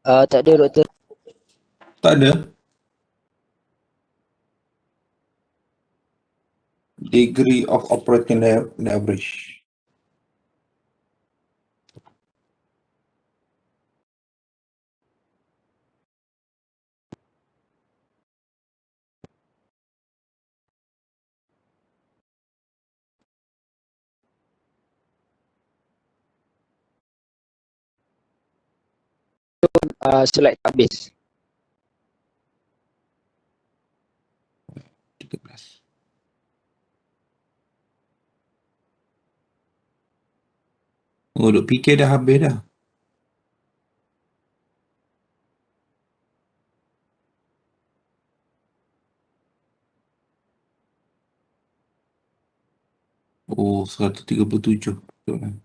Tak ada doktor. Tak ada. Degree of operating leverage. Slide tak habis. 13. Oh, duk fikir dah habis dah. Oh, 137. Betul kan?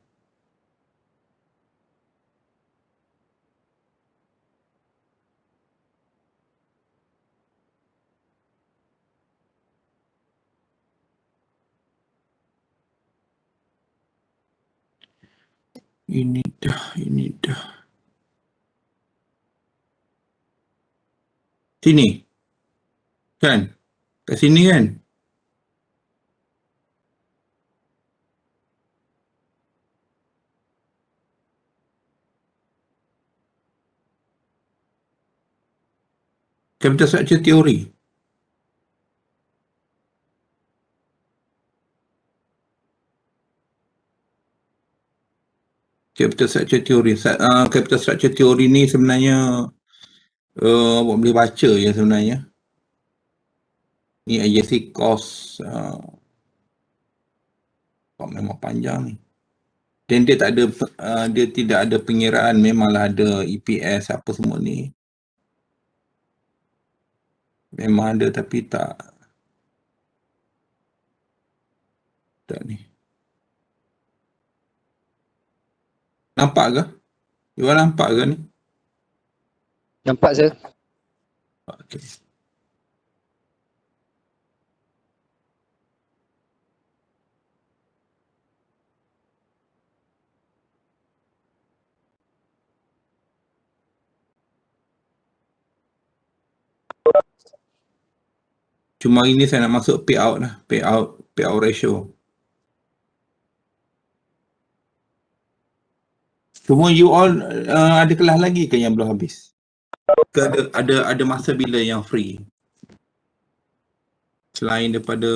Ini dah. Sini. Kan? Kat sini kan? Capital structure theory. Capital structure theory. Capital structure theory ni sebenarnya awak boleh baca je sebenarnya. Ni IJC course memang panjang ni. Dan dia tak ada dia tidak ada pengiraan, memanglah ada EPS apa semua ni. Memang ada tapi tak ni. Nampak ke? You nampak ke ni? Nampak sir? Okey. Cuma hari ni saya nak masuk payout lah, payout ratio. Cuma you all ada kelas lagi ke yang belum habis? Ke ada masa bila yang free? Selain daripada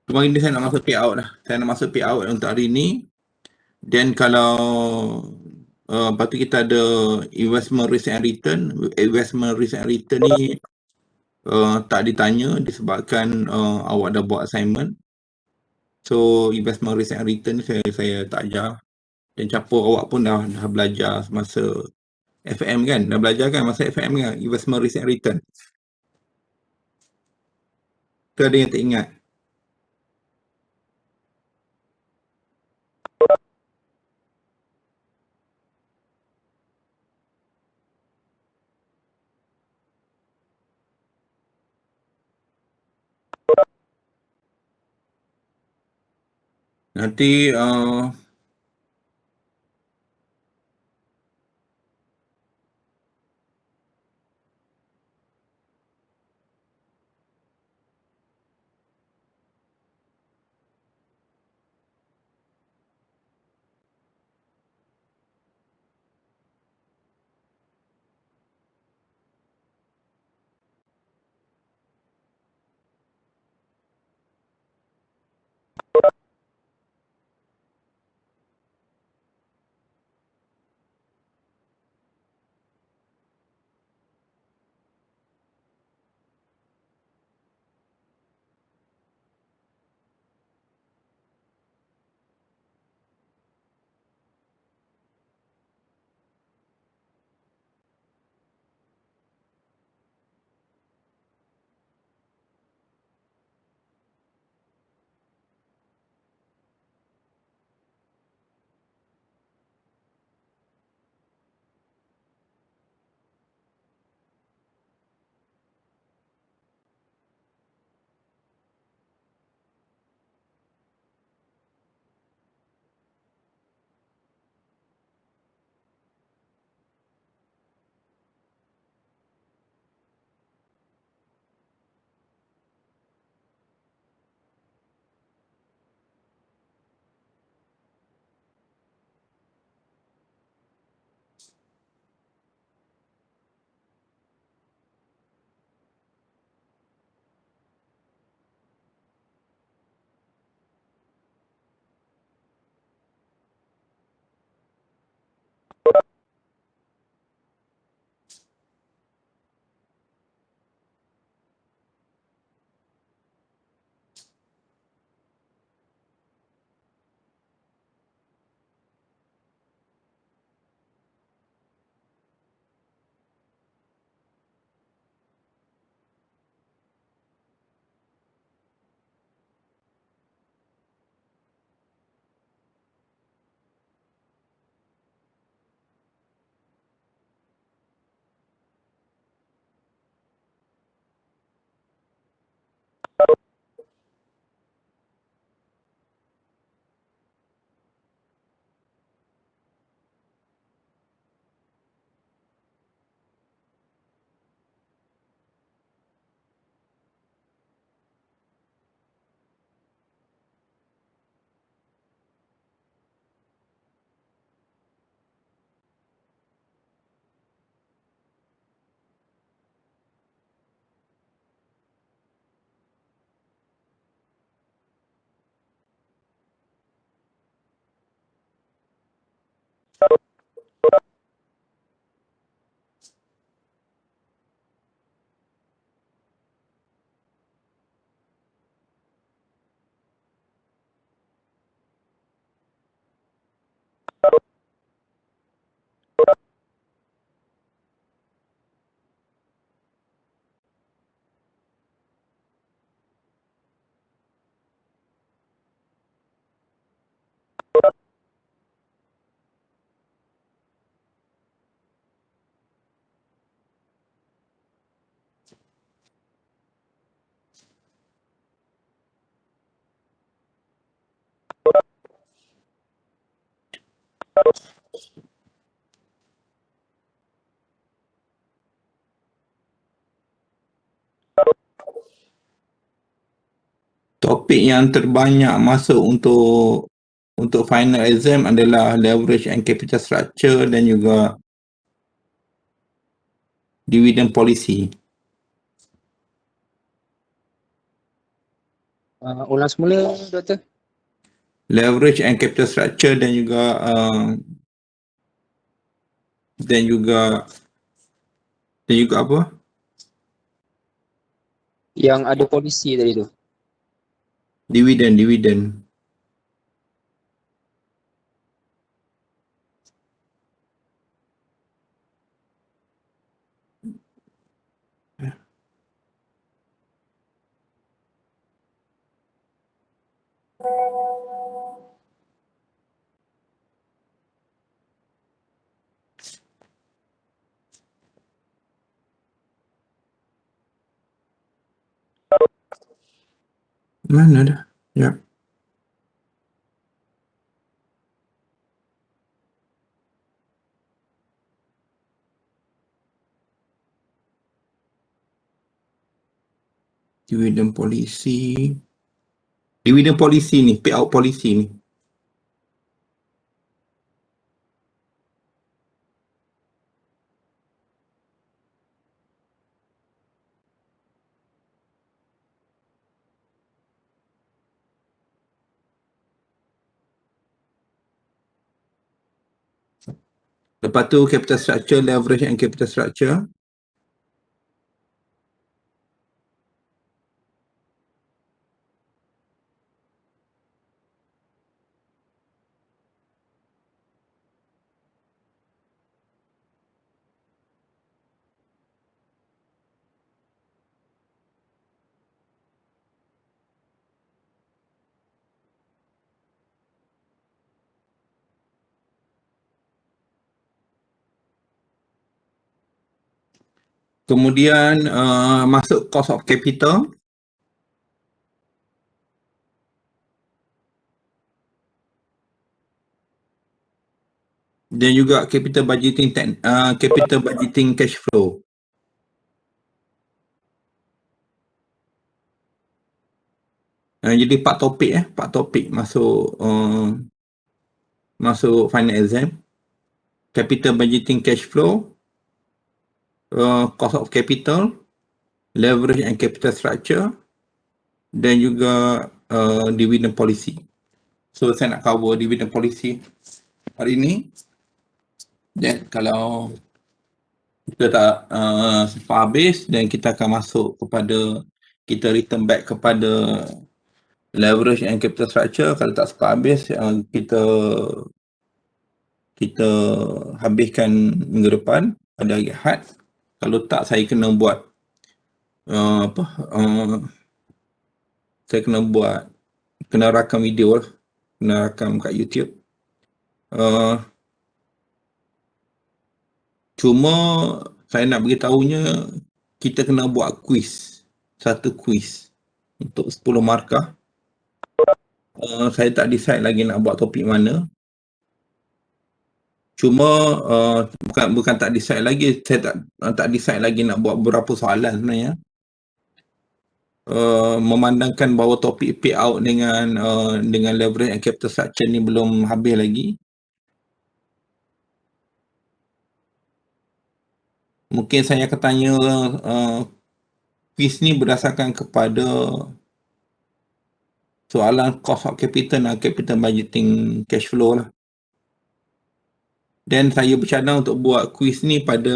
cuma hari ni saya nak masuk payout lah. Saya nak masuk payout untuk hari ni. Dan kalau lepas tu kita ada investment risk and return. Investment risk and return ni tak ditanya disebabkan awak dah buat assignment. So investment risk and return ni saya tak ajar. Dan campur awak pun dah belajar masa FM kan? Dah belajar kan masa FM kan? Investment risk and return. Ke ada yang tak ingat? Nanti Topik yang terbanyak masuk untuk final exam adalah leverage and capital structure dan juga dividend policy. Ulang semula, Doktor. Leverage and capital structure dan juga apa? Yang ada polisi tadi tu. Dividend. Mana dah? Ya. Dividend policy ni, payout policy ni. Lepas tu capital structure, leverage and capital structure. Kemudian masuk cost of capital. Dan juga capital budgeting cash flow. Jadi 4 topik masuk final exam. Capital budgeting cash flow, cost of capital, leverage and capital structure, dan juga dividend policy. So saya nak cover dividend policy hari ini. Dan kalau kita tak sampai habis, dan kita akan masuk kepada, kita return back kepada leverage and capital structure. Kalau tak sampai habis, kita habiskan minggu depan pada hari Ahad. Kalau tak, saya kena buat saya kena rakam video lah, kena rakam kat YouTube. Cuma saya nak beritahunya, kita kena buat quiz, satu quiz untuk 10 markah. Saya tak decide lagi nak buat topik mana. Cuma bukan tak decide lagi, saya tak decide lagi nak buat berapa soalan sebenarnya. Memandangkan bahawa topik payout dengan leverage and capital structure ni belum habis lagi. Mungkin saya akan tanya quiz ni berdasarkan kepada soalan cost of capital dan capital budgeting cash flow lah. Dan saya bercadang untuk buat quiz ni pada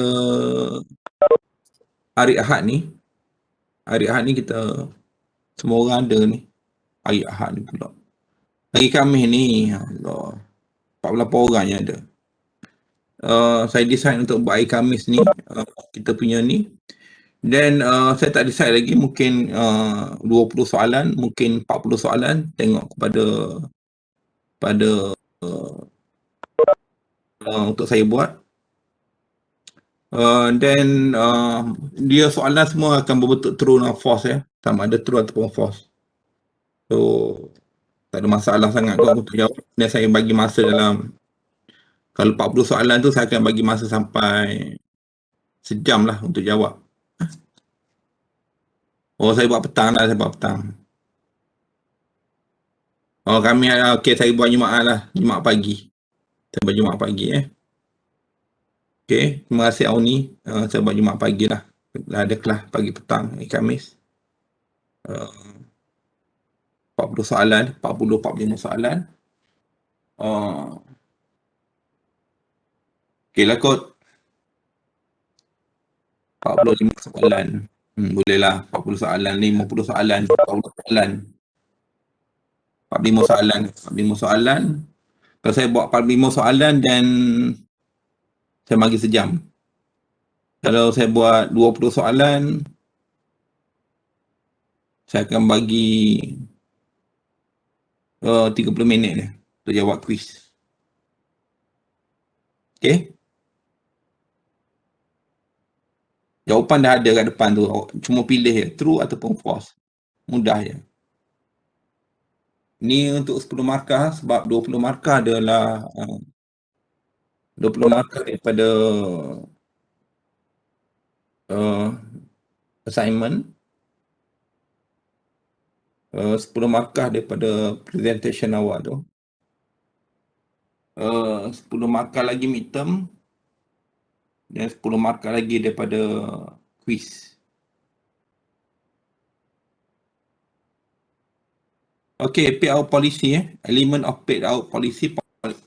hari Ahad ni. Hari Ahad ni kita semua orang ada ni. Hari Ahad ni pula. Hari Khamis ni, Allah, 48 orang yang ada. Saya decide untuk buat hari Khamis ni, kita punya ni. Dan saya tak decide lagi, mungkin 20 soalan, mungkin 40 soalan, tengok pada untuk saya buat. Dan dia soalan semua akan berbentuk true dan false ya, sama ada true ataupun false. So tak ada masalah sangat untuk jawab. Dan saya bagi masa dalam, kalau 40 soalan tu saya akan bagi masa sampai sejam lah untuk jawab. Oh, saya buat petang lah, saya buat petang. Oh, kami okey, saya buat Jumaat lah, Jumaat pagi. Saya buat Jumaat pagi Okey, terima kasih Auni. Saya buat Jumaat pagi lah. Ada kelas pagi petang hari Khamis. 40 soalan, 45 soalan. Okey lah kot, 45 soalan. Boleh lah, 40 soalan, 50 soalan, 40 soalan. 45 soalan, 45 soalan. Kalau saya buat 45 soalan dan saya bagi sejam. Kalau saya buat 20 soalan, saya akan bagi 30 minit ni untuk jawab kuis. Okey? Jawapan dah ada kat depan tu. Cuma pilih je, true ataupun false. Mudah je. Ni untuk 10 markah sebab 20 markah adalah 20 markah daripada assignment, 10 markah daripada presentation awak tu, 10 markah lagi midterm dan 10 markah lagi daripada quiz. Okey, payout policy element of payout policy.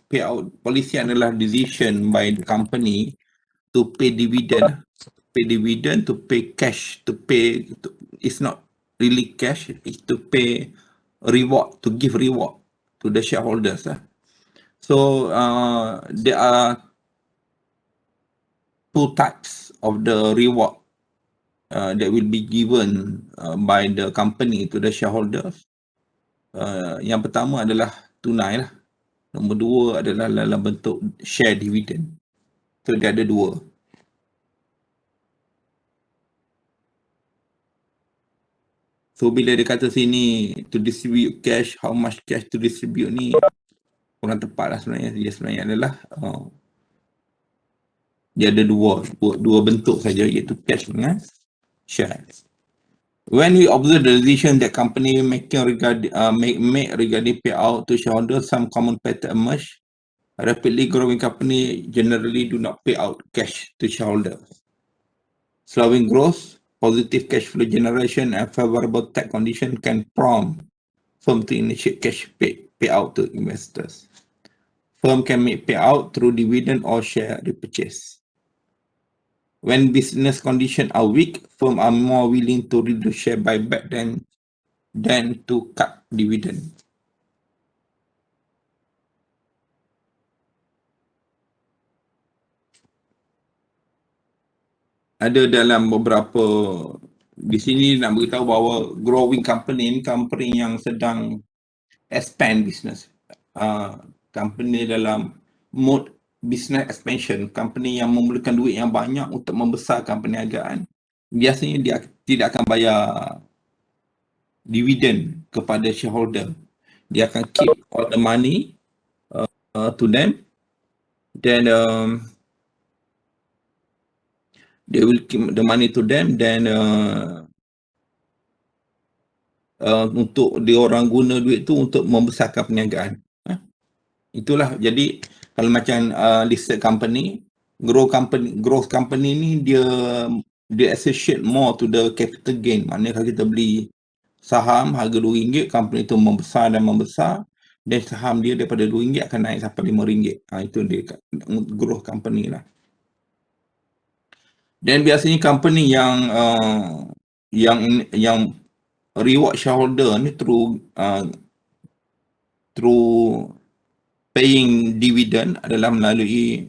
Payout policy adalah decision by the company to pay dividend, to pay cash, it's not really cash, it's to pay reward, to give reward to the shareholders. So there are two types of the reward that will be given by the company to the shareholders. Yang pertama adalah tunai lah. Nombor dua adalah dalam bentuk share dividend. So dia ada dua. So bila dia kata sini to distribute cash, how much cash to distribute ni kurang tepat lah sebenarnya. Dia sebenarnya adalah dia ada dua bentuk saja, iaitu cash dengan share. When we observe the decision that company make regarding payout to shareholders, some common pattern emerge. Rapidly growing company generally do not pay out cash to shareholders. Slowing growth, positive cash flow generation, and favorable tax condition can prompt firm to initiate cash payout to investors. Firm can make payout through dividend or share repurchase. When business conditions are weak, firms are more willing to reduce share buyback than to cut dividend. Ada dalam beberapa, di sini nak beritahu bahawa growing company ni company yang sedang expand business. Company dalam mode business expansion, company yang memerlukan duit yang banyak untuk membesarkan perniagaan. Biasanya dia tidak akan bayar dividend kepada shareholder. Dia akan keep all the money to them, then they will keep the money to them, then untuk dia orang guna duit tu untuk membesarkan perniagaan. Itulah, jadi kalau macam listed company, growth company ni dia associate more to the capital gain. Maknanya kalau kita beli saham harga RM2, company tu membesar dan membesar, dan saham dia daripada RM2 akan naik sampai RM5. Itu dia growth company lah. Dan biasanya company yang reward shareholder ni through paying dividend adalah melalui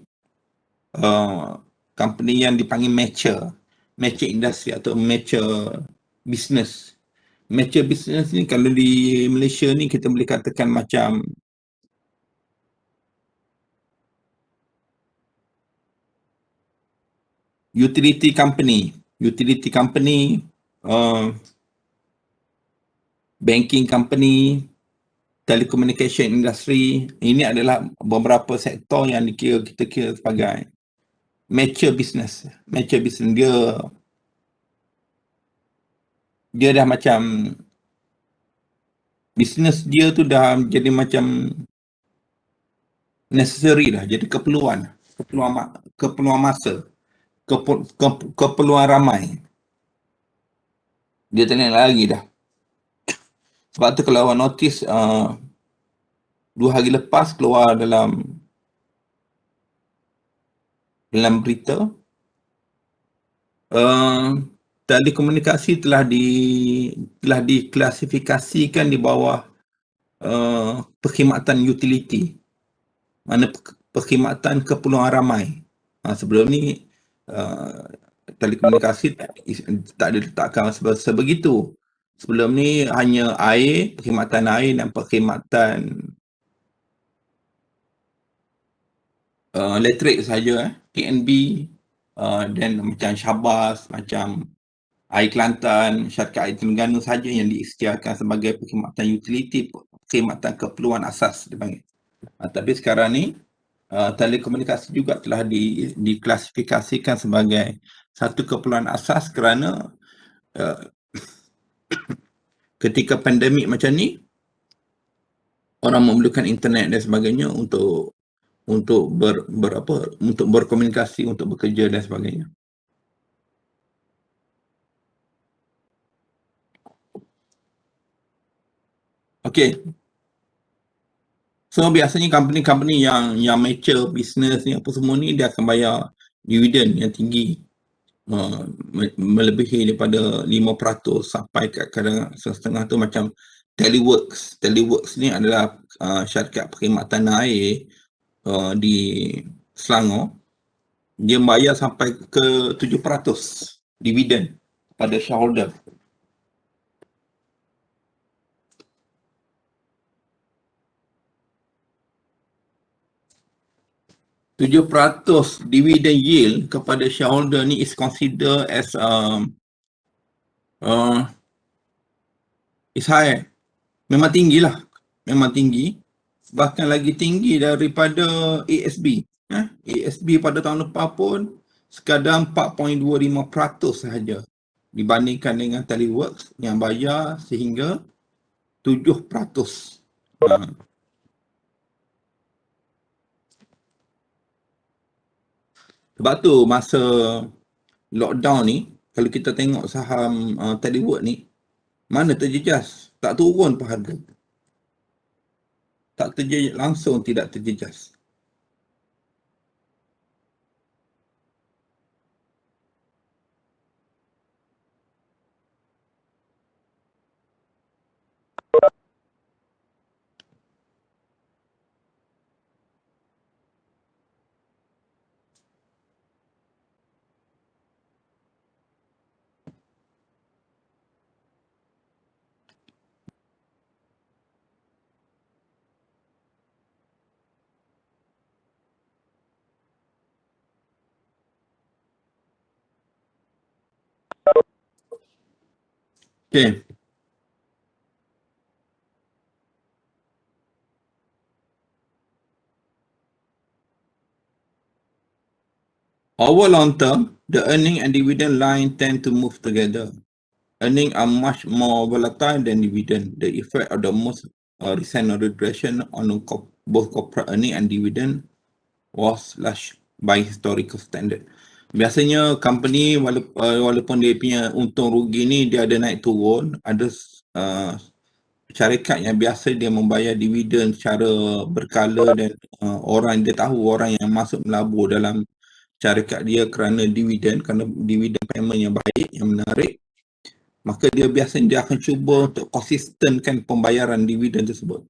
company yang dipanggil mature industry atau mature business. Mature business ni kalau di Malaysia ni kita boleh katakan macam utility company, banking company, telecommunication industry. Ini adalah beberapa sektor yang kita kira sebagai mature business. Dia dah macam bisnes dia tu dah jadi macam necessary dah, jadi keperluan, keperluan masa, keperluan ramai. Dia tak nak lagi dah. Sebab tu kalau awak notice 2 hari lepas keluar dalam berita, telekomunikasi telah diklasifikasikan di bawah perkhidmatan utility, mana perkhidmatan keperluan ramai. Sebelum ni telekomunikasi tak diletakkan sebegitu. Sebelum ni hanya air, perkhidmatan air dan perkhidmatan elektrik saja, KNB, dan macam Syabas, macam Air Kelantan, syarikat air Terengganu saja yang diisytiharkan sebagai perkhidmatan utility, perkhidmatan keperluan asas dipanggil. Tapi sekarang ni telekomunikasi juga telah diklasifikasikan sebagai satu keperluan asas kerana ketika pandemik macam ni, orang memerlukan internet dan sebagainya untuk berkomunikasi, untuk bekerja dan sebagainya. Okey. So biasanya company-company yang mature business ni apa semua ni, dia akan bayar dividen yang tinggi, melebihi daripada 5% sampai kadang setengah tu. Macam Teleworks. Teleworks ni adalah syarikat perkhidmatan air di Selangor. Dia bayar sampai ke 7% dividen pada shareholder. %7 dividend yield kepada shareholder ni is considered as is high. Memang tinggi lah. Memang tinggi. Bahkan lagi tinggi daripada ASB. ASB pada tahun lepas pun sekadar 4.25% sahaja dibandingkan dengan Teleworks yang bayar sehingga 7%. Sebab tu masa lockdown ni, kalau kita tengok saham Telework ni, mana terjejas? Tak turun pun harga. Tak terjejas, langsung tidak terjejas. Okay. Over long term, the earning and dividend line tend to move together. Earnings are much more volatile than dividend. The effect of the most recent regression on both corporate earning and dividend was large by historical standard. Biasanya company walaupun dia punya untung rugi ni dia ada naik turun, ada syarikat yang biasa dia membayar dividen secara berkala dan orang dia tahu, orang yang masuk melabur dalam syarikat dia kerana dividen payment yang baik, yang menarik, maka dia biasanya dia akan cuba untuk konsistenkan pembayaran dividen tersebut.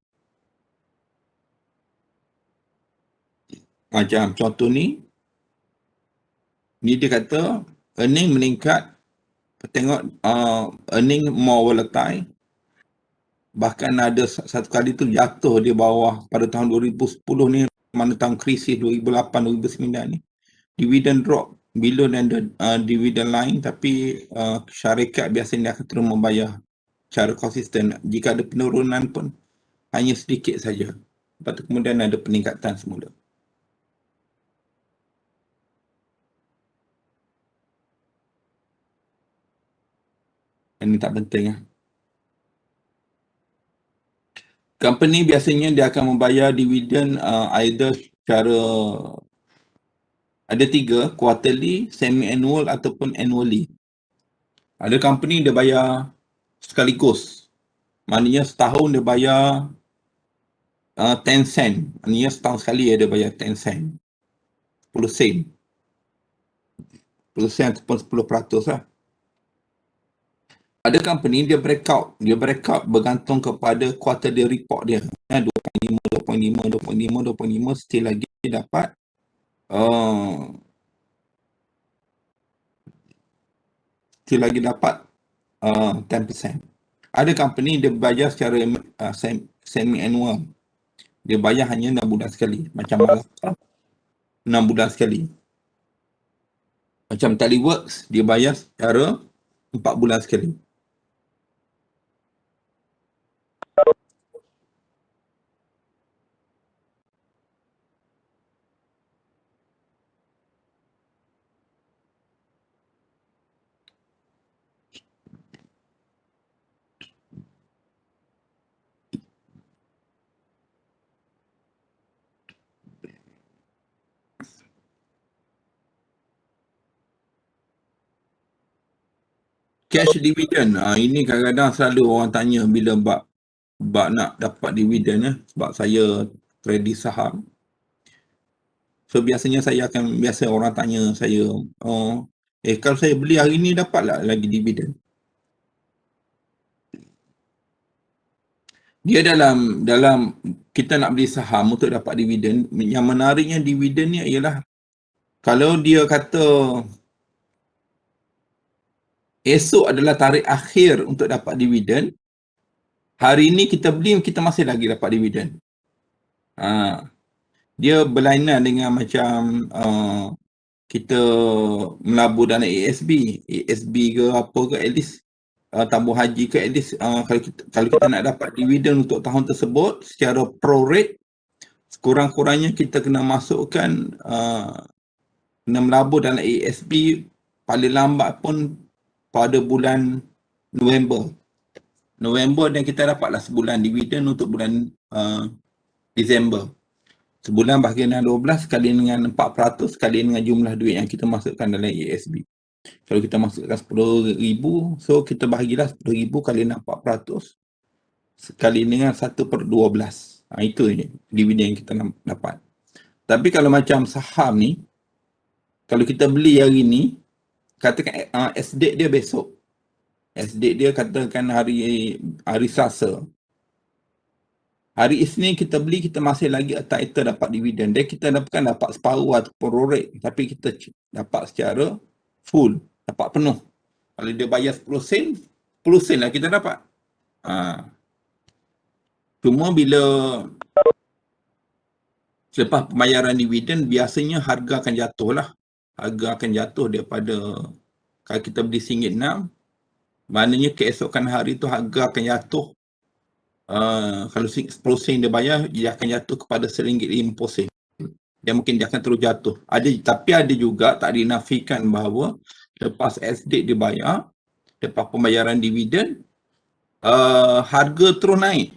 Macam contoh ni dia kata earning meningkat, tengok earning more volatile, bahkan ada satu kali tu jatuh di bawah pada tahun 2010 ni, mana tahun krisis 2008-2009 ni, dividen drop below than the dividend line, tapi syarikat biasanya akan terus membayar secara konsisten. Jika ada penurunan pun hanya sedikit saja, lepas tu kemudian ada peningkatan semula. Ini tak penting . Company biasanya dia akan membayar dividen either secara ada 3, quarterly, semi-annual ataupun annually. Ada company dia bayar sekaligus. Maknanya setahun dia bayar 10 sen. Maknanya setahun sekali dia bayar 10 sen. 10 sen. 10 sen ataupun 10% lah. Ada company dia breakout. Dia breakout bergantung kepada quarterly report dia. 2.5, 2.5, 2.5, 2.5 still lagi dapat still lagi dapat 10%. Ada company dia bayar secara semi-annual. Dia bayar hanya 6 bulan sekali. Macam Malacca, 6 bulan sekali. Macam Teleworks, dia bayar secara 4 bulan sekali. Cash dividend, ini kadang-kadang selalu orang tanya bila bab nak dapat dividen sebab saya trading saham. So biasanya biasa orang tanya saya, kalau saya beli hari ni dapat tak lagi dividen? Dia dalam kita nak beli saham untuk dapat dividen, yang menariknya dividen ni ialah kalau dia kata esok adalah tarikh akhir untuk dapat dividen, hari ni kita beli, kita masih lagi dapat dividen. Dia berlainan dengan macam kita melabur dalam ASB ke apa ke, at least tabung haji ke, at least kalau kita nak dapat dividen untuk tahun tersebut secara prorate, sekurang-kurangnya kita kena masukkan kena melabur dalam ASB paling lambat pun pada bulan November dan kita dapatlah sebulan dividen untuk bulan Disember. Sebulan bahagi dengan 12 kali dengan 4% kali dengan jumlah duit yang kita masukkan dalam ASB. Kalau kita masukkan 10,000, so kita bahagilah 10,000 kali dengan 4% sekali dengan 1/12. Itu je dividen yang kita dapat. Tapi kalau macam saham ni, kalau kita beli hari ni, katakan S-date dia besok. S-date dia katakan hari Selasa. Hari Isnin kita beli, kita masih lagi entitled dapat dividen. Dan kita bukan dapat separuh ataupun prorate, tapi kita dapat secara full, dapat penuh. Kalau dia bayar 10 sen, 10 sen lah kita dapat. Cuma bila selepas pembayaran dividen, biasanya harga akan jatuh lah. Harga akan jatuh daripada, kalau kita beli RM1.6, maknanya keesokan hari tu harga akan jatuh. Kalau 10 sen dia bayar, dia akan jatuh kepada RM1.50. Dia mungkin dia akan terus jatuh. Tapi ada juga tak dinafikan bahawa lepas S-date dibayar, lepas pembayaran dividen, harga terus naik.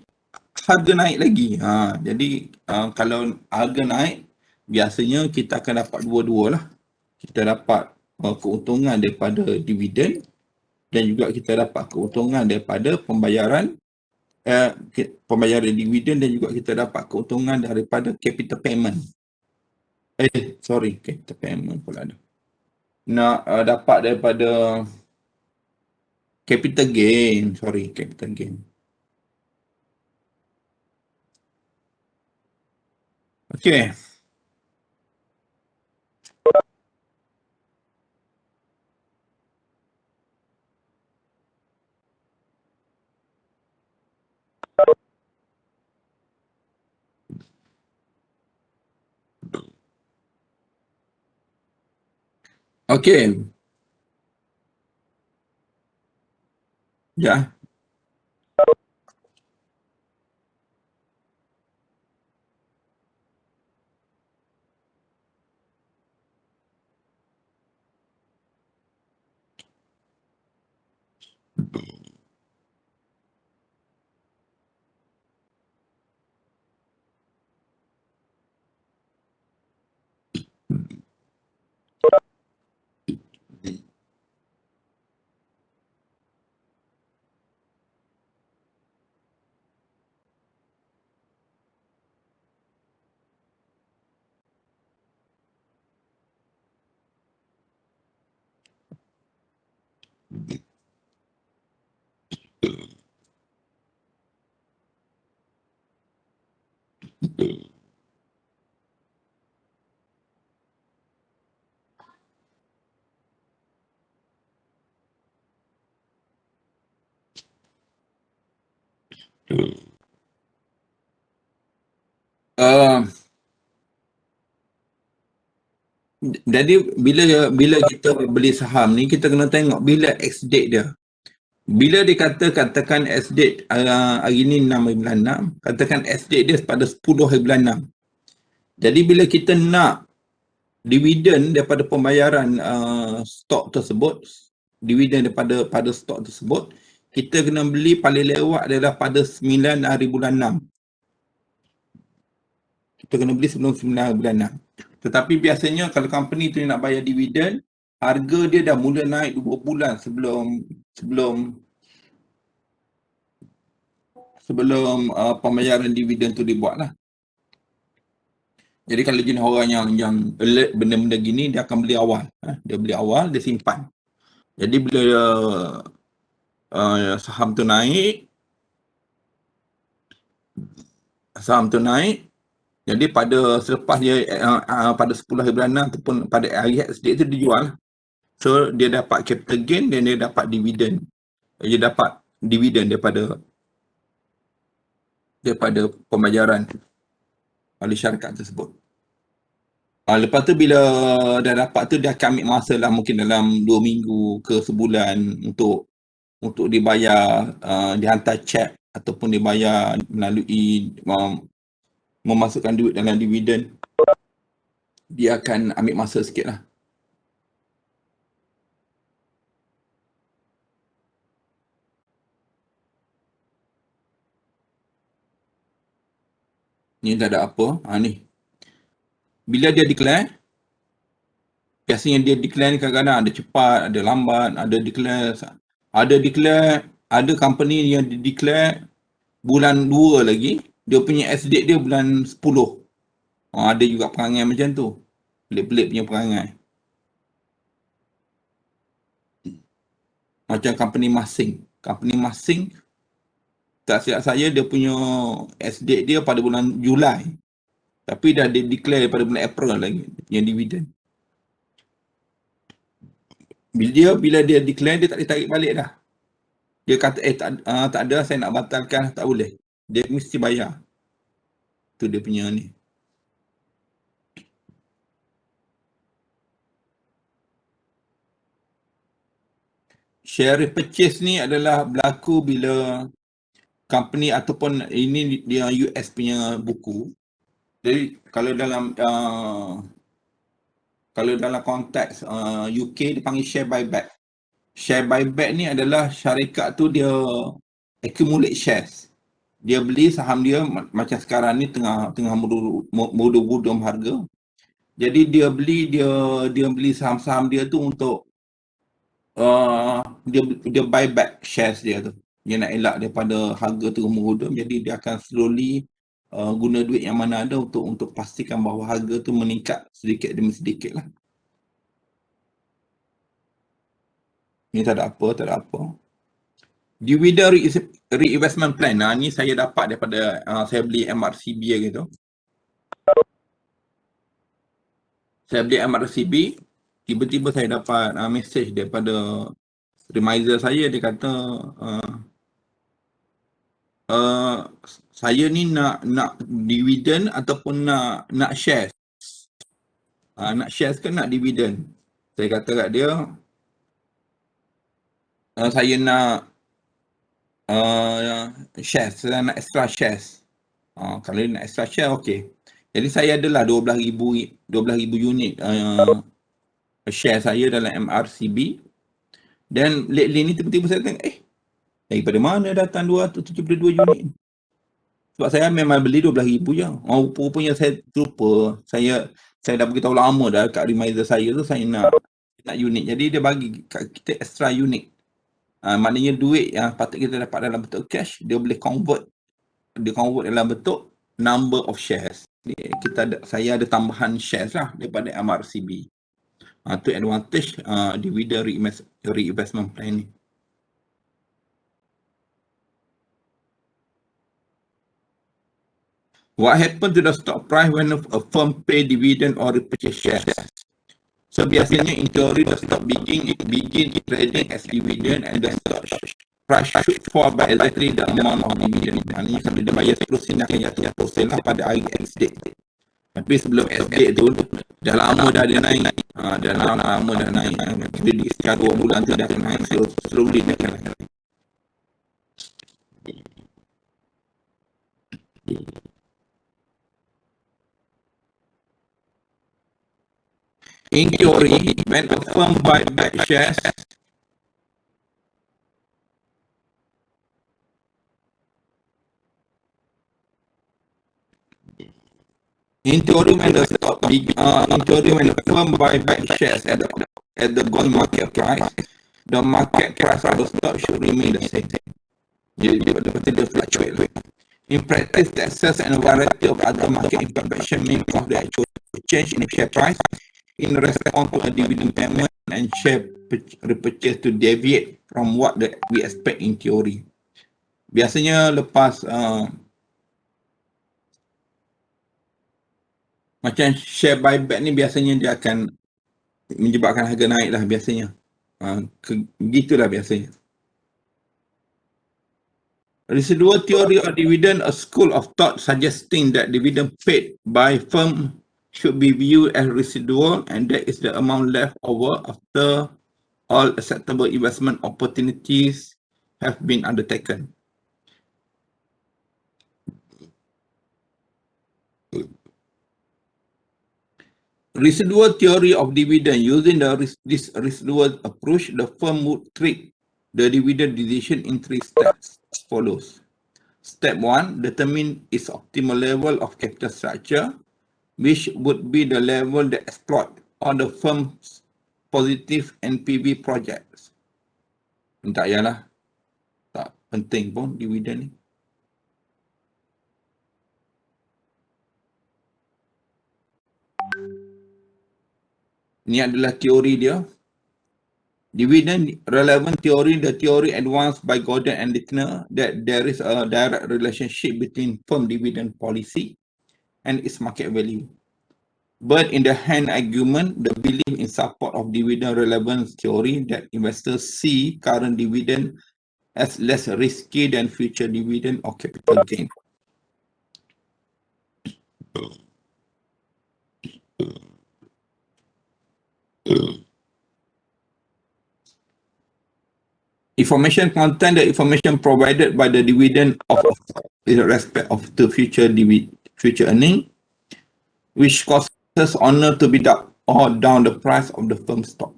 Harga naik lagi. Jadi kalau harga naik, biasanya kita akan dapat dua-dua lah. Kita dapat keuntungan daripada dividen dan juga kita dapat keuntungan daripada pembayaran dividen dan juga kita dapat keuntungan daripada capital payment. Capital payment pula ada. Nak dapat daripada capital gain. Capital gain. Okay. Okay. Ya. Uh, jadi bila kita beli saham ni, kita kena tengok bila ex-date dia. Bila dia katakan ex-date hari ni 6/6, katakan ex-date dia pada 10/6. Jadi bila kita nak dividen daripada pembayaran stok tersebut, dividen daripada stok tersebut, kita kena beli paling lewat adalah pada 9 hari bulan 6. Kita kena beli sebelum 9 hari bulan 6. Tetapi biasanya kalau company tu nak bayar dividen, harga dia dah mula naik 2 bulan sebelum pembayaran dividen tu dibuat lah. Jadi kalau jenis orang yang alert benda-benda gini, dia akan beli awal. Dia beli awal, dia simpan. Jadi bila saham tu naik, jadi pada selepas dia pada 10 hari bulan 6 ataupun pada hari ex-date tu dijual. So dia dapat capital gain dan dia dapat dividen. Dia dapat dividen daripada pembayaran oleh syarikat tersebut. Lepas tu bila dah dapat tu, dia akan ambil masa lah mungkin dalam 2 minggu ke sebulan untuk dibayar, dihantar cek ataupun dibayar melalui memasukkan duit dalam dividen. Dia akan ambil masa sikit lah. Ni tak ada apa. Ni. Bila dia declare, biasanya dia declare ni kadang-kadang ada cepat, ada lambat, ada company yang declare bulan 2 lagi, dia punya ex-date dia bulan 10. Ada juga perangai macam tu. Pelik-pelik punya perangai. Macam company masing. Company masing, tak silap saya, dia punya ex-date dia pada bulan Julai. Tapi dah dia declare pada bulan April lagi, yang dividen. Bila dia declare, dia tak ditarik balik dah. Dia kata, tak ada, saya nak batalkan, tak boleh. Dia mesti bayar. Itu dia punya ni. Share repurchase ni adalah berlaku bila company ataupun ini dia US punya buku. Jadi kalau dalam konteks UK dipanggil share buyback. Share buyback ni adalah syarikat tu dia accumulate shares. Dia beli saham dia macam sekarang ni tengah mudum harga. Jadi dia beli saham-saham dia tu untuk dia buy back shares dia tu. Dia nak elak daripada harga tu merudum, jadi dia akan slowly guna duit yang mana ada untuk pastikan bahawa harga tu meningkat sedikit demi sedikit lah. Ni tak ada apa. Dividend reinvestment plan, ni saya dapat daripada saya beli MRCB gitu. Saya beli MRCB, tiba-tiba saya dapat message daripada reminder saya, dia kata saya ni nak dividen ataupun nak shares. Nak shares ke nak dividen? Saya kata kat dia, saya nak shares, saya nak extra shares. Kalau nak extra share, okey. Jadi saya adalah 12,000 unit share saya dalam MRCB. Dan lately ni tiba-tiba saya tengok, daripada mana datang 272 unit? Sebab saya memang beli 12,000 je. Rupanya saya terlupa. Saya dah beritahu lama dah kat reminder saya tu, saya nak unit. Jadi dia bagi kat kita extra unit. Maknanya duit yang patut kita dapat dalam bentuk cash, dia boleh convert dalam bentuk number of shares. Saya ada tambahan shares lah daripada MRCB. to advantage dividend reinvestment plan ni. What happens to the stock price when a firm pay dividend or repurchase shares? So biasanya in theory the stock begin trading as dividend and the stock price should fall by exactly the amount of dividend. Maknanya kalau dia bayar 10% dia akan jatuh 10% lah pada hari ex-date. Tapi sebelum ex-date tu dah lama dah dia naik. Dah lama dah naik. Kredit sekitar 2 bulan tu dia akan naik slowly dia akan naik. In theory, when a firm buy back shares, when a firm buy back shares at the going market price, the market price of the stock should remain the same. Dia fluctuate. In practice, the excess and a variety of other market information may cause the actual change in the share price in response to a dividend payment and share repurchase to deviate from what we expect in theory. Biasanya lepas macam share buyback ni biasanya dia akan menyebabkan harga naik lah biasanya. Begitulah biasanya. Residual theory of dividend, a school of thought suggesting that dividend paid by firm should be viewed as residual and that is the amount left over after all acceptable investment opportunities have been undertaken. Residual theory of dividend, using this residual approach, the firm would treat the dividend decision in 3 steps as follows. Step 1, determine its optimal level of capital structure, which would be the level that exploit all the firm's positive NPV projects. Tak payahlah, tak penting pun dividen ni. Ini adalah teori dia. Dividend relevant theory, the theory advanced by Gordon and Littner that there is a direct relationship between firm dividend policy and its market value. But in the hand argument, the belief in support of dividend relevance theory that investors see current dividend as less risky than future dividend or capital gain. Information content, the information provided by the dividend of in respect of the future earning, which causes owner to bid up or down the price of the firm stock.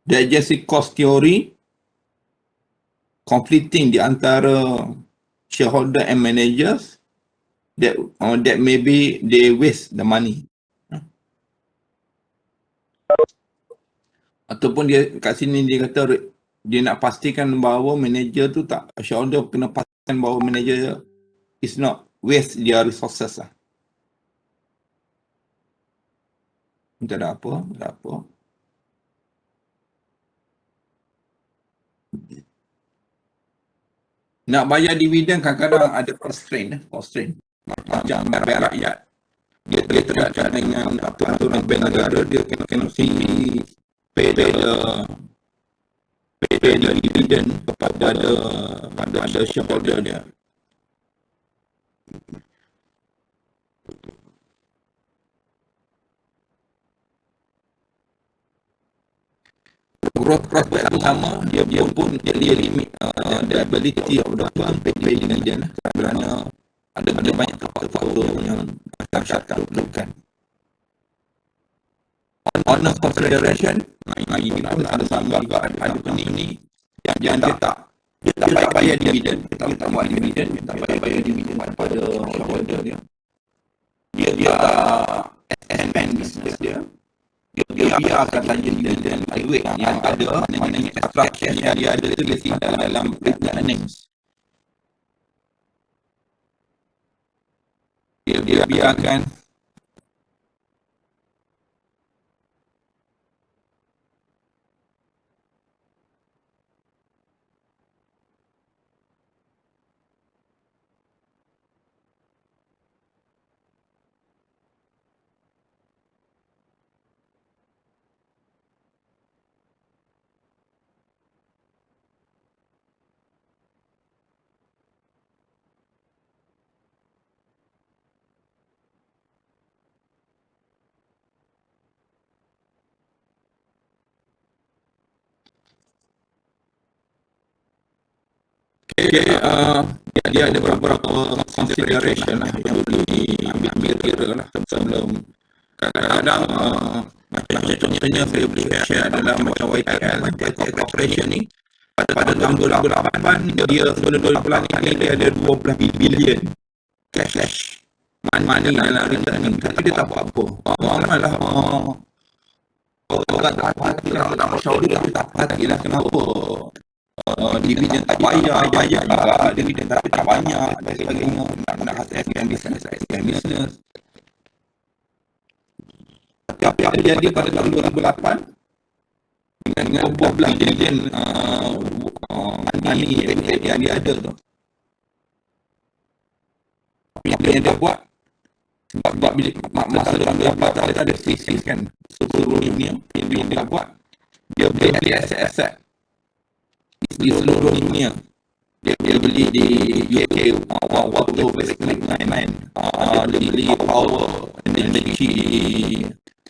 The agency cost theory, conflicting di antara shareholder and managers, that maybe they waste the money. Ataupun dia kat sini dia kata dia nak pastikan bahawa manager tu tak, shareholder kena pastikan bahawa manager is not waste their resources lah. Tak ada apa. Nak bayar dividen kadang-kadang ada constraint. Macam bank rakyat. Dia terikat dengan aturan bank negara, dia kena pay the dividen kepada ada shareholder dia. Growth prospect pertama, dia pun limit the ability of the firm to pay dividend kerana ada banyak faktor yang akan perlukan. Honor consideration, ini ada sama juga ada pening ni yang dia tak bayar dividen, dia tak buat dividen, dia tak bayar dividen kepada shareholder dia. Dia expand business dia. Dia biarkan saja dividen duit yang ada, maknanya extra cash yang dia ada tu dia simpan dalam earnings. Dia biarkan dia ada beberapa consideration lah yang perlu diambil kira lah sebelum kadang-kadang macam contohnya saya boleh share adalah macam YTL Corporation ni pada tahun 2008 dia sebelum 2008 ni dia ada 12 bilion cash money dalam return tapi dia tak buat apa. Malah orang tak hati lah, tak masyarakat tapi tak hati lah kenapa dividen tak bayar juga, dividen tapi tak banyak dan sebagainya, nak hasilkan bisnes. Tapi apa jadi pada tahun 2008 dengan 12 bilion money yang dia ada tu, apa yang dia buat sebab bila masa tahun 2008 ada krisis kan seluruh dunia, yang dia buat dia beli aset-aset di seluruh dunia. Dia beli di UK waktu Western Main, dia beli power energy di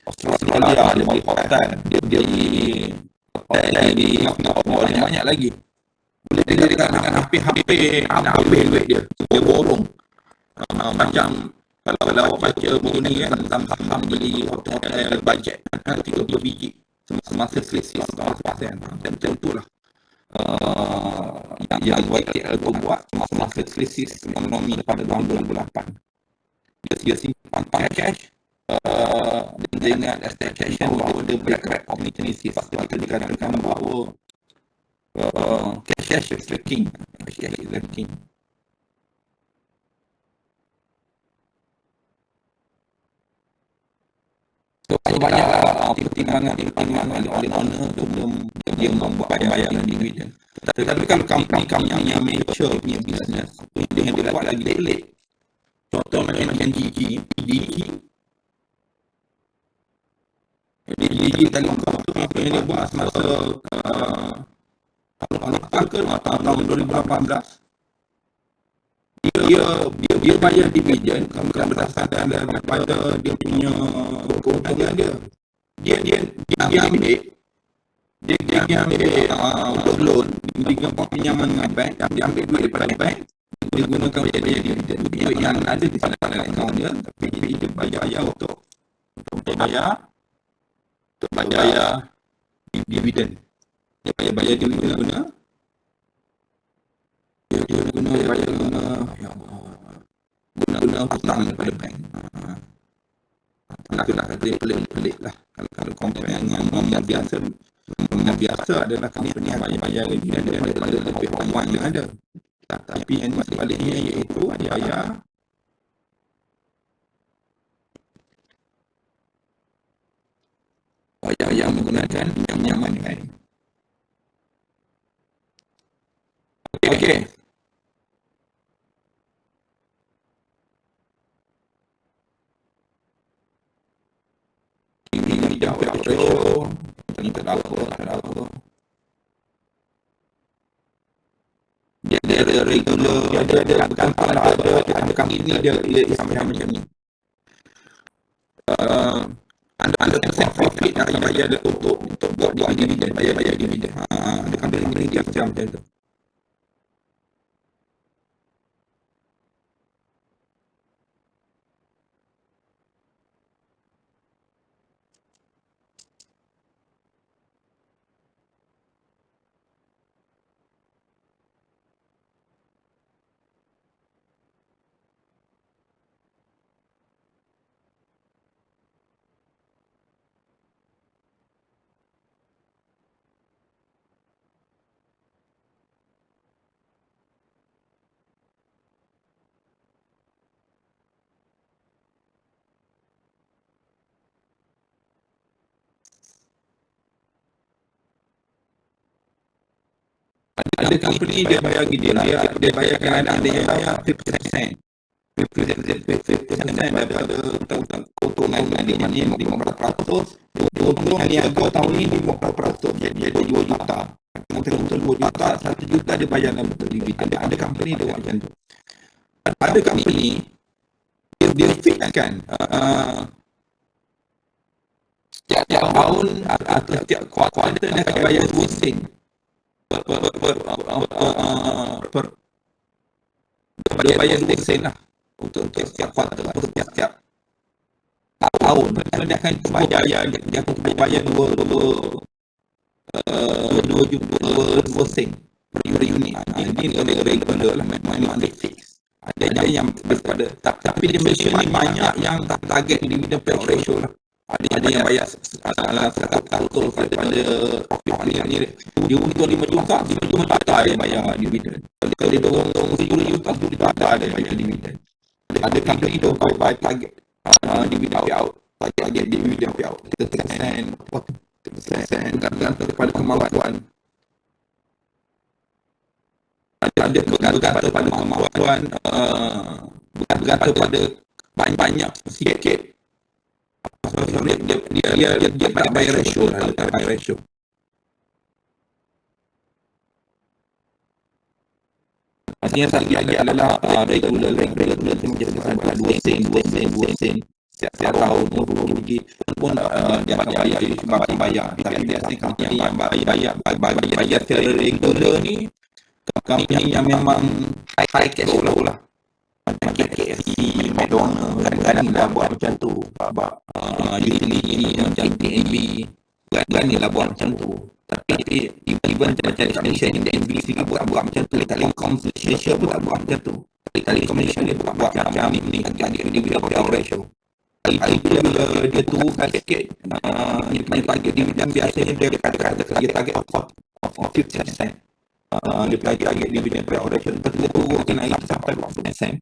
Australia, dia beli hotel, dia beli hotel di Singapura, banyak lagi. Boleh dikatakan hampir nak habis duit dia borong. Macam kalau awak baca buku ni kan tentang saham beli hotel budget 30 biji semasa krisis 100%, macam itulah yang YTL tu buat semasa krisis ekonomi pada tahun 2008. Dia simpan cash dengan expectation bahawa dia break opportunity. Sebab kita dikatakan bahawa cash is the king. So banyaklah pertimbangan oleh owner sebelum dia membuat bayar dividen. Tetapi kalau company yang mature punya business, yang dia buat lagi late. Contoh macam DG Telecom tu apa yang dia buat semasa tahun 2018. Dia bayar dividen bukan berdasarkan daripada dia punya keuntungan dia. Dia ambil untuk loan, dia pinjaman dengan bank, dia ambil duit daripada bank, dia gunakan bayar dividen. Duit yang ada di dalam akaun dia, tapi dia bayar untuk bayar dividen. Dia bayar dividen guna hutang daripada bank. Nak kata dia pelik lah. Kalau compare dengan yang biasa adalah company yang bayar dividen daripada lebih orang yang ada. Tapi yang sebaliknya iaitu bayar menggunakan pinjaman dengan ini. Okey. Ini jawab ratio, ini terdakwa. Dia ada regular, dia ada company dia sama macam ni. Anda profit yang bayar untuk buat dividen, bayar dividen. Ada company dia macam tu. Ada company dia bayar gini, dia bayarkan ada yang bayar 50% daripada keuntungan dia ni 50%. Keuntungan niaga tahun ni 50%, jadi dia 2 juta. Untuk 2 juta, 1 juta dia bayar dalam bentuk dividen. Ada company dia buat macam tu. Ada company dia fixkan setiap tahun atau setiap kuartal dia akan bayar 2 sen. bayar 2 sen lah untuk setiap kuartal atau setiap tahun. Dia akan cuba bayar 2 sen per unit. Ini regular lah, memang dia fix. Ada yang daripada, tapi di Malaysia ni banyak yang target dividend payout ratio lah. Ada yang bayar salah 100% daripada profit ni. Dia untung 5 juta dia bayar dividen. Kalau dia untung 10 juta ada bayar dividen. Ada company tu buy target dividen payout, target dividen payout 30%, 40% tergantung kepada kemampuan. Ada bergantung pada kemampuan, bergantung pada banyak sikit. Dia tak bayar ratio lah, letak bayar ratio. Maksudnya lagi adalah regular macam 2 sen setiap tahun RM20 pun dia akan bayar. Tapi biasanya company yang bayar secara regular ni company yang memang high cash flow lah. Macam KFC, McDonald's, kadang-kadang dah buat macam tu. Utility macam DNB, kadang-kadang ni lah buat macam tu. Tapi even macam Malaysia ni, DNB sini buat macam tu. Telekom Malaysia pun tak buat macam tu. Telekom Malaysia dia buat macam ni, agak-agak dividen payout ratio. Bila dia turunkan sikit, dia punya target dividen biasanya dia kata target of 50%. Dia target dividen payout ratio, lepas tu dia turun ke naik sampai 40%.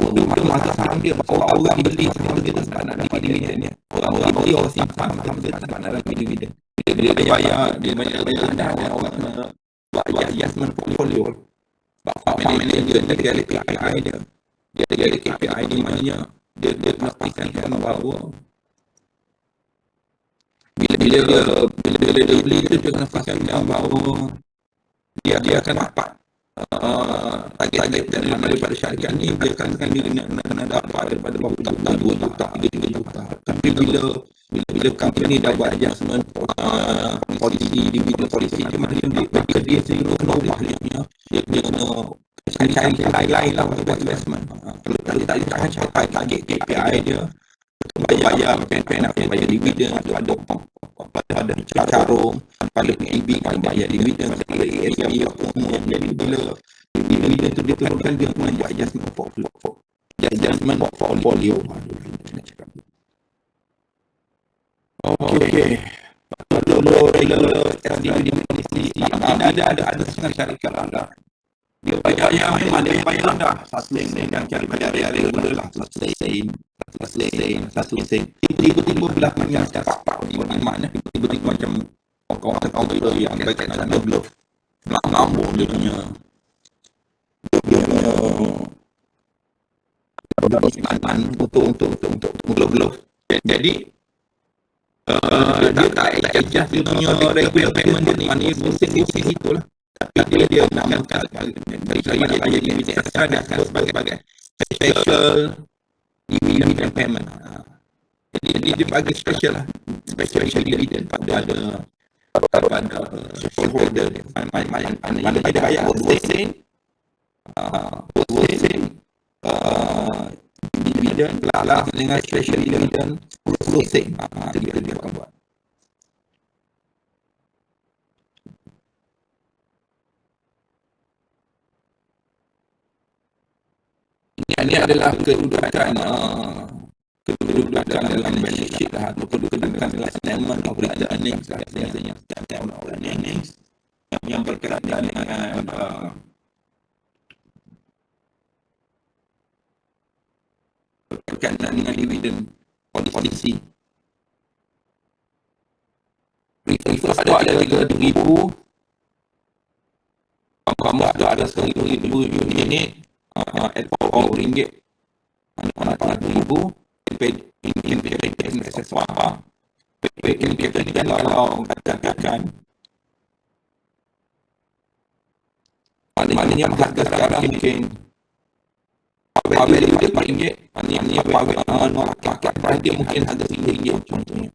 Itu masalah dia, orang beli sebab dia tak nak dapat dividen dia. Orang beli, orang simpan sebab dia tak nak dapat dividen. Dia bayar dan orang kena buat adjustment portfolio. Fund manager dia ada KPI dia. Dia ada KPI di mana dia pastikan bahawa bila dia beli tu, dia kena pastikan bahawa dia akan dapat target daripada syarikat ni. Dia akan dia nak dapat daripada berapa juta, 2 juta, 3 juta. Tapi bila company dah buat adjustment polisi, dividen polisi, dia macam dia sendiri kena ubah dia kena cari lain lah buat investment. Kalau tak akan capai target KPI dia, bayar bayar dividen, ada carung, pada PEB kan bayar dividen, pada ASB apa semua. Jadi bila dividen tu diturunkan, dia kena buat adjustment portfolio. Okey. Kalau regular dividen polisi ada setengah syarikat lah. Dia bayar memang dia bayar dah 1 sen dan cari bayar regular lah 1 sen. Tiba-tiba belah panjang cakap di mana tiba-tiba macam kawan-kawan kita yang baik nak bluff nak ngambung dia punya untuk bluff. Jadi dia tak adjust dia punya regular payment dia ni, money process itulah. Tapi dia nak bagi bayar dividen extra dan sebagai special dividen payment. Jadi dia bagi special lah, special dividen pada shareholder dia. Mana dia bayar 2 sen dividen lah dengan special dividen 10 sen. Itu dia akan buat. Ini adalah kedudukan dalam balance sheet lah, atau kedudukan dalam statement of earnings lah, biasanya statement of earnings yang berkaitan dengan berkaitan dengan dividen polisi. First ada 3,000, Bahamas ada 1,000 unit at RM4, RM4,000. Sesuatu kalau katakan maknanya harga sekarang mungkin value dia RM4, maknanya market price dia mungkin harga RM1 contohnya.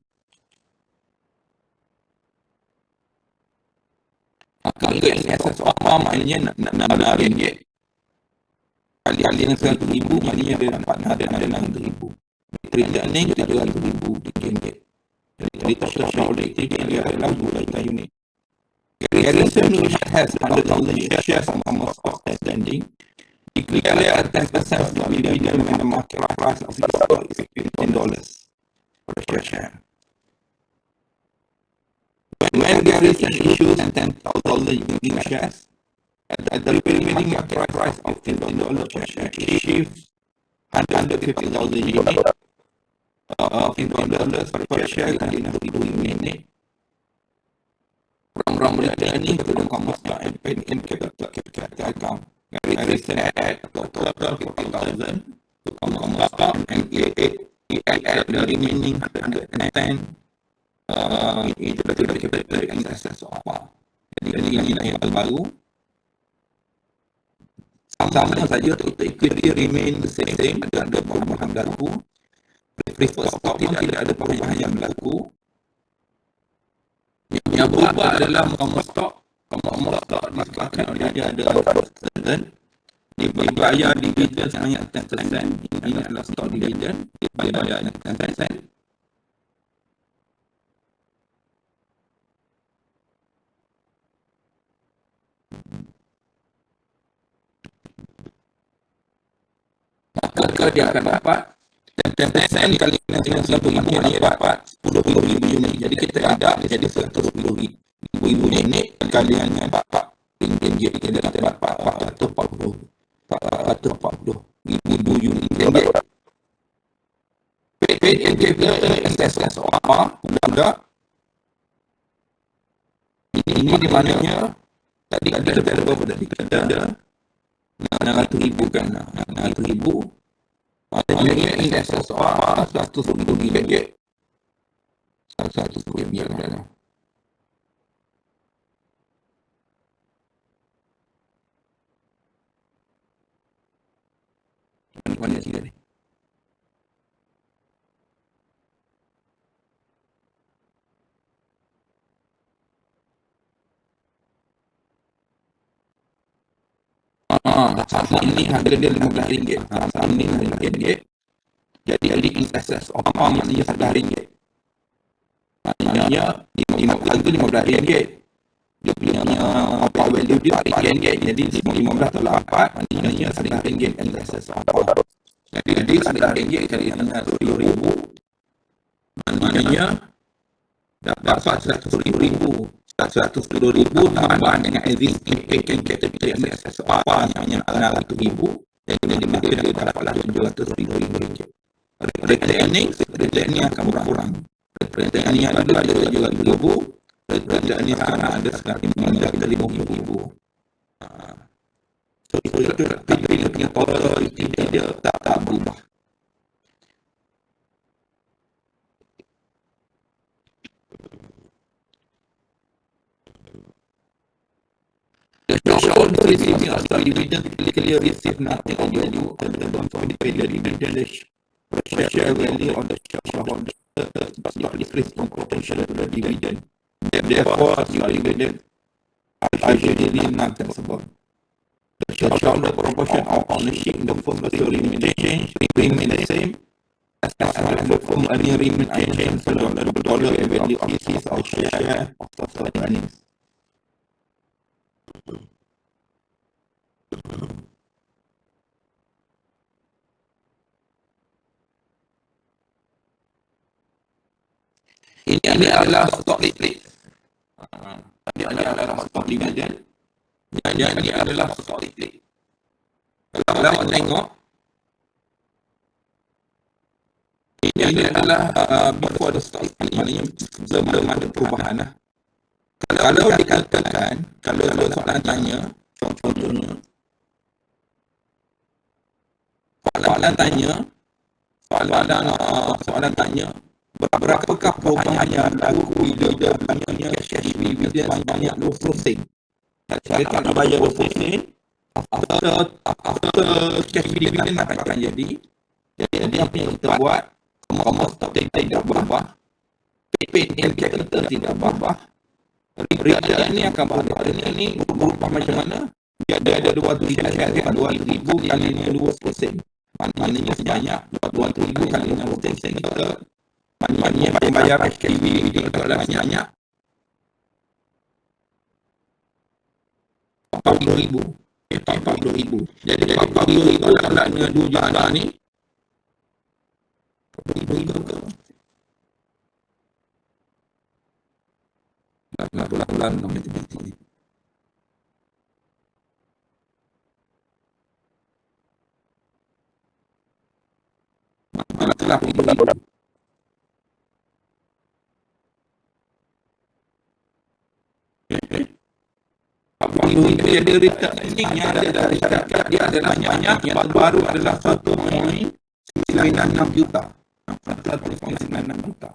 Maka in excess of apa maknanya nak RM6. Kali dengan 100,000 maknanya dia dapat ada 6,000. Trilion ni RM700,000. Jadi total objektif dia adalah 2 juta unit. Garrison has 100,000 shares of common stock outstanding. Declare a 10% dividend when the market price of the stock is $15 per share. When Garrison issues 10,000 unit shares at the prevailing market price of $15 per share, it issues 150,000 units of $15 per share container 1,000 unit. From returning to the common stock and paid in capital account. Garrison add total 50,000 to common stock and add the remaining 110 into the capital in excess of apa. Jadi ini yang baru. Sama saja total equity remain the same, tidak ada perubahan berlaku. Preferred stock tidak ada perubahan yang berlaku. Yang berubah adalah common stock. Common stock disebabkan oleh dia ada dividend. Dibayar dividend sebanyak 10%. Ini adalah stock dividend. Dibayar 10%. Maka dia akan dapat 10% kali dengan 1,000 dia dapat 10,000 unit. Jadi kita ada jadi 110,000 unit kali dengan dapat ringgit kita dapat 440,000 unit ringgit. Paid in capital excess of apa? Budak. Ini di mananya tadi ada berapa tadi kita ada 600,000 kan, 600,000 maknanya in excess of 100,000 ringgit. 100,000 ringgit adalah mana sini ni? Saham ini harga dia RM15. Saham ini RM15. Jadi in excess of apa maknanya RM11. Maknanya harga RM15. Dia punya apa value dia RM4. Jadi 15 tolak 4 maknanya RM11 in excess of apa. Jadi RM11 kali dengan 10,000 maknanya dapat 110,000. 110,000 tambah dengan existing paid capital yang excess of apa yang 600,000. Jadi dia dapatlah 700,000 ringgit. Return akan berkurang. Return ini ada 700,000. Return ini sekarang ada sekarang 50,000. So itu dia punya total dia tak berubah. The shareholder receiving after dividend clearly receive nothing of value other than for the paid dividend. The share value of the shareholder does not decrease in proportion to the dividend. Therefore, your dividend are usually not taxable. The shareholder proportion of ownership in the firm will remain the same as the firm earning remain unchanged. So the dollar value of his or share of total earnings. Ini adalah stock split. Ini adalah stock dividend. Ini adalah stock split. Kalau awak tengok, ini adalah before the stock split. Maknanya sebelum ada perubahan lah. Kalau dikatakan, kalau soalan tanya, contohnya, soalan tanya, berapakah perubahan yang berlaku bila punya cash dividend sebanyak 20%? Jadi kalau bayar 20%, after cash dividend apa akan jadi? Jadi apa yang kita buat, common stock tidak berubah, paid in capital tidak berubah, Retail ni akan retail ni berupa macam mana? Dia ada 200,000 kan, 200,000 kali 2%. Maknanya sebanyak 200,000 kali 6% kita maknanya pembayaran SKB kita adalah sebanyak 40,000. 40,000. Jadi 40,000 tandanya 2 juta ni 40,000 ke? Pelan-pelan matematik ni. Itulah 40,000. Dia ada retak yang ada dah retak dia adalah banyak yang terbaru adalah 1.96 juta. 1.96 juta.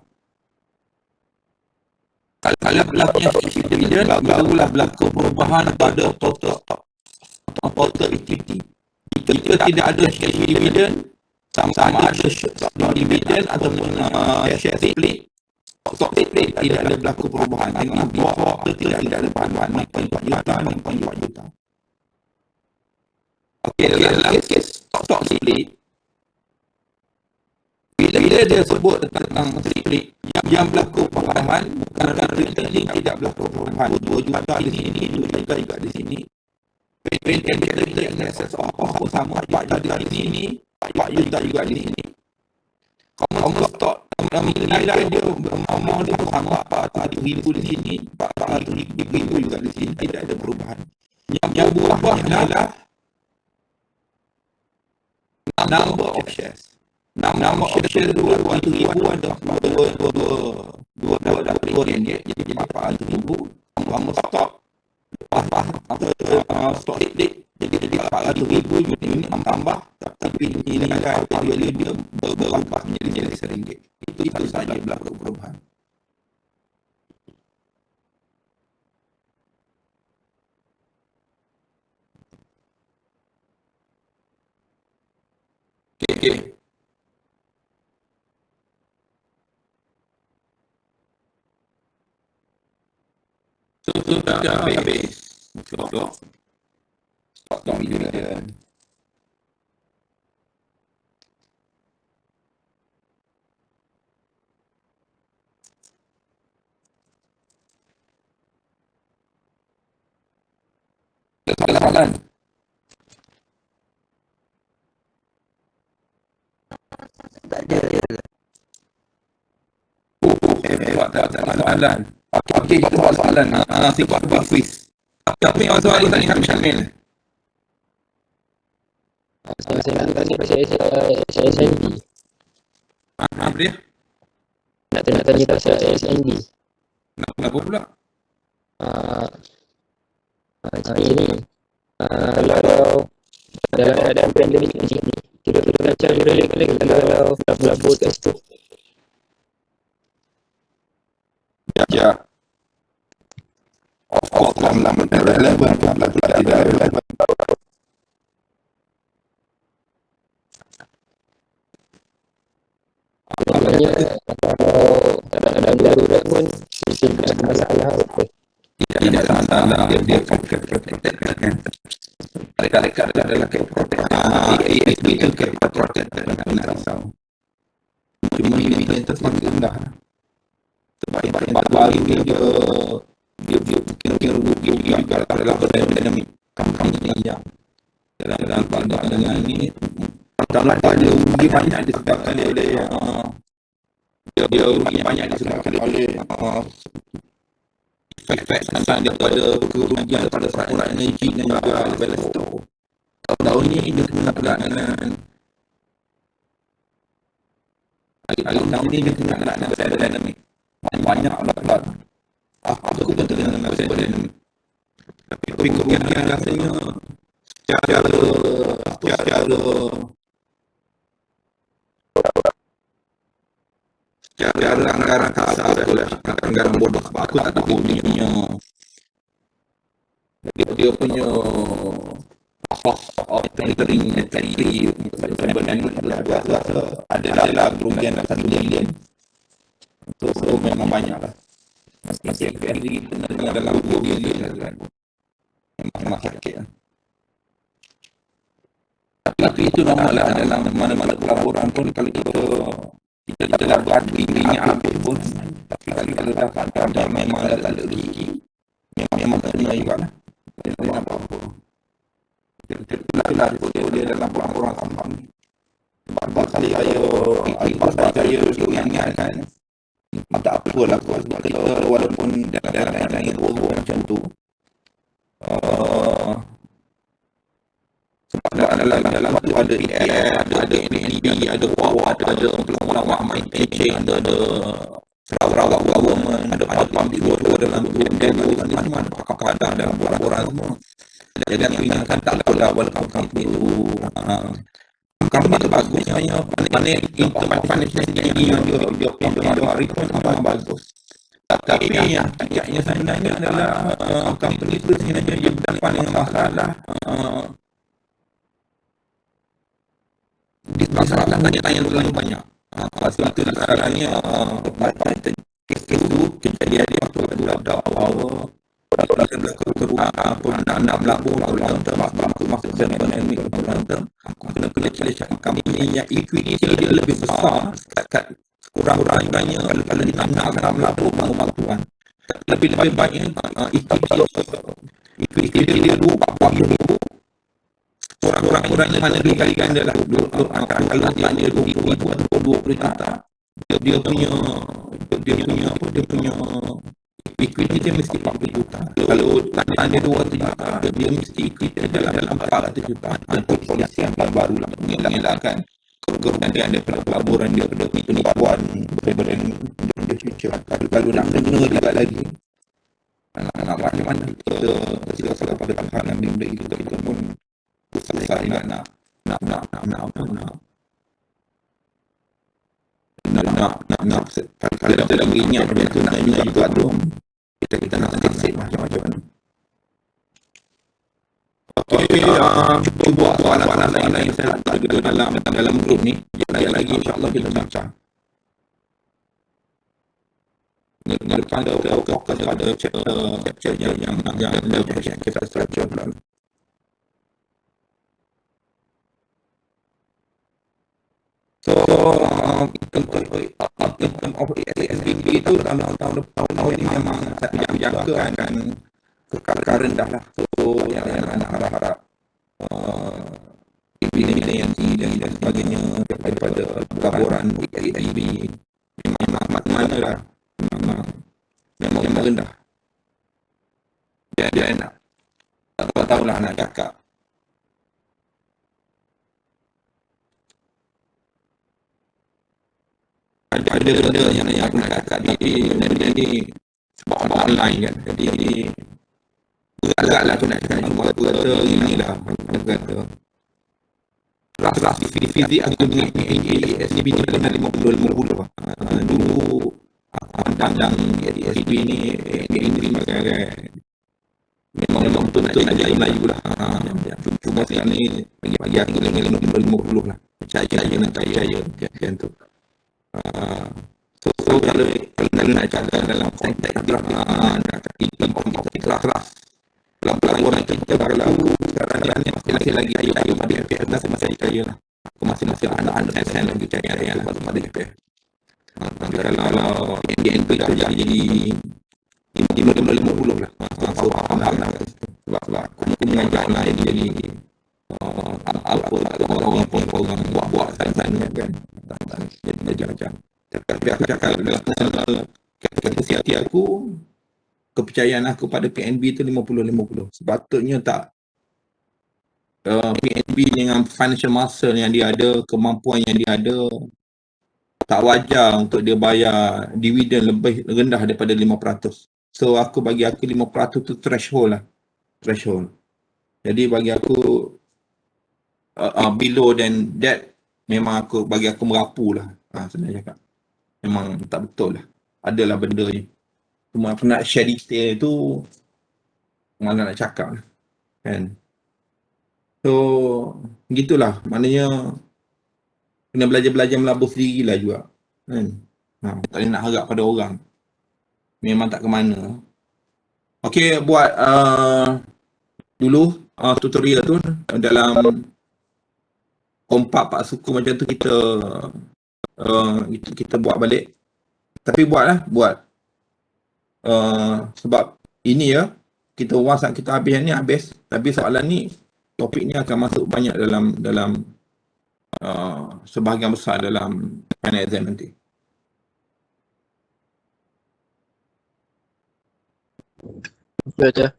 Kalau berlakunya dividen, barulah berlaku perubahan pada total equity. Jika tidak ada share dividen, sama ada share dividen ataupun share split, stock split tidak ada berlaku perubahan. Dengan bawah tidak ada perubahan 4 juta, 4 juta. Okey, dalam kes stock split, bila dia sebut tentang split yang berlaku perubahan, bukan returning tidak berlaku perubahan. 2 juta di sini, 2 juta juga di sini. Return capital in excess of apa sama 4 juta di sini, 4 juta juga di sini. Common stock nilai dia amount dia sama 400,000 di sini, 400,000 juga di sini, tidak ada perubahan. Yang berubah adalah number of shares. Nama option 200,000 ada 2 ringgit, jadi 400,000. Kamu stok stok split jadi 400,000 unit tambah, tapi nilai value dia berubah menjadi RM1. Itu saja berlaku perubahan. Okey. Sudah habis. Stok dividen. Soalan. Tak ada. Soalan. Okey, kita buat soalan. Kita buat quiz. Tapi yang soalan tadi nak Syamil. Saya tanya pasal SND. Apa dia? Nak tanya pasal SND. Kenapa pula? Macam ni. Kalau dalam keadaan pandemik macam ni, kira-kira macam relate kalau berlaku kat situ. Ya. Of course, dalam relevan tidak relevan. Maknanya kalau kadang-kadang darurat pun tidak ada masalah apa. Tidak ada masalah. Dia protect. Dekat adalah ASB itu protect dan nak risau. Cuma ini yang terlalu rendah. Sebab baru dia mungkin rugi juga adalah berdinamik kampanye yang dalam pandangan ini kalau ada rugi banyak disebabkan oleh dia rugi banyak disebabkan oleh efek tentang daripada kerugian daripada saluran energi dan juga balance store. Tahun ini dia kena agak dengan tahun ini dia kena agak dengan dynamic banyak lah. Aku betul dengan dynamic. Tapi kerugian rasanya secara anggaran kasar oleh anggaran bodoh. Aku tak tahu dia punya cost of entering adalah kerugian 1 bilion. So memang banyak lah. masih FD kita dalam 2 bilion lah kan. Memang sakit lah. Tapi itu normal lah dalam mana-mana pelaburan pun kalau kita dapat minyak habis pun, tapi kalau dapat ada memang tak ada rezeki, memang kena juga lah. Dia nak apa? Itulah dia dalam pelaburan tambang ni. Sebab saya dulu ingatkan tak apalah sebab kita walaupun dalam yang turun macam tu, sebab dalam tu ada EF, ada NNB, ada WAWA, ada pelawak main pitching, ada Sarawak government, ada pam di luar dalam tu, dan semua ada pakar-pakar dalam boran-boran semua. Jadi aku ingatkan tak apalah walaupun company tu company tu bagus sebenarnya, panik financial yang dia return memang bagus. Tapi yang tidaknya sebenarnya adalah company tu sebenarnya dia berdepan dengan masalah masalah tanya-tanya terlalu banyak. Sebab itu masalahnya kes tu kejadian dia waktu ada awal orang berlaku kerugian pun anak berlaku long term masuk dalam pandemik long term kena cakap company yang equity dia lebih besar kat kurang-kurangnya kalau dia nak berlaku bantuan lebih banyak equity dia 20 orang-orang yang mana 2 kali ganda lah kalau dia 20 ribu atau 20 juta dia punya equity dia mesti 40 juta. Kalau tanah dia 200 juta, dia mesti equity dalam 400 juta. Itu polisi yang baru lah mengelakkan kemudian daripada pelaburan dia pada penipuan brand the future. Kalau nak kena juga lagi nak macam mana kita salah pada tahanan benda kita pun susah nak kalau kita lagi ingat macam tu nak juga tu kita nak save macam-macam. Okay, cuba soalan lain saya ada dalam grup ni yang lagi insyaAllah kita bincang. Depan ada fokus ada chapter yang kita structure dulu. So, in term of SBB itu tahun depan ini memang tak dijaga kan kekalahan dah lah. So, yang anak harap bina-bina dan sebagainya daripada pelaburan SBB memang mana lah memang rendah. Dia nak tak tahulah nak cakap. Ada benda yang aku nak cakap benda ni sebab online kan, jadi berat lah aku nak cakap. Cuma aku kata inilah aku kata kelas fizik aku dengan SCB ni kena 50-50 lah. Dulu aku pandang SCB ni sebagai memang betul nak jadi Melayu lah. Cuma sekarang ni bagi aku dengan 50-50 lah, percaya macam tu. So kalau nak cakap dalam konteks nak kelas dalam pelaburan kita kalau sekarang ni masih lagi ayu pada DPR masih kaya lah. Aku masih anak-anak saya lagi kaya lah pada DPR. Tapi kalau NDN tu jadi 50-50 lah. So faham lah sebab aku mengajar lain jadi apa orang buat sana kan. Jadi macam-macam. Tapi aku cakap dalam kapasiti aku, kepercayaan aku pada PNB tu 50-50. Sepatutnya tak PNB dengan financial muscle yang dia ada, kemampuan yang dia ada, tak wajar untuk dia bayar dividen lebih rendah daripada 5%. So bagi aku 5% tu threshold lah. Threshold. Jadi bagi aku below than that memang bagi aku merapu lah. Sebenarnya cakap. Memang tak betul lah. Adalah benda ni. Cuma aku nak share detail tu mana nak cakap lah. Kan. So gitulah. Maknanya kena belajar melabur sendiri lah juga. Kan. Tak boleh nak harap pada orang. Memang tak ke mana. Okey, buat dulu tutorial tu dalam kompak Pak Suku macam tu kita buat balik. Tapi buat sebab ini ya, kita once kita habis ni habis. Tapi soalan ni, topik ni akan masuk banyak dalam sebahagian besar dalam final exam nanti. Betul.